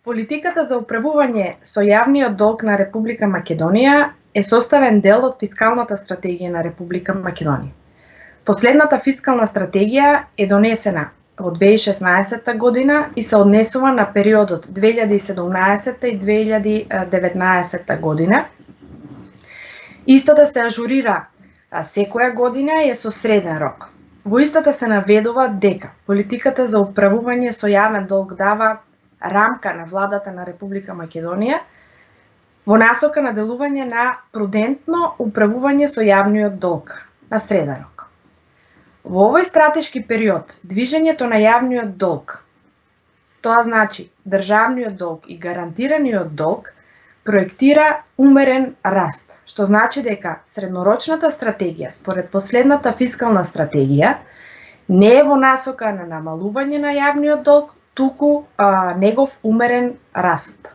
Политиката за управување со јавниот долг на Република Македонија е составен дел од фискалната стратегија на Република Македонија. Последната фискална стратегија е донесена во 2016 година и се однесува на периодот 2017 и 2019 година. Истата се ажурира секоја година и е со среден рок. Во истата се наведува дека политиката за управување со јавен долг дава рамка на владата на Република Македонија во насока на делување на прудентно управување со јавниот долг на среден рок. Во овој стратешки период, движењето на јавниот долг, тоа значи државниот долг и гарантираниот долг, проектира умерен раст, што значи дека среднорочната стратегија, според последната фискална стратегија, не е во насока на намалување на јавниот долг, туку негов умерен раст.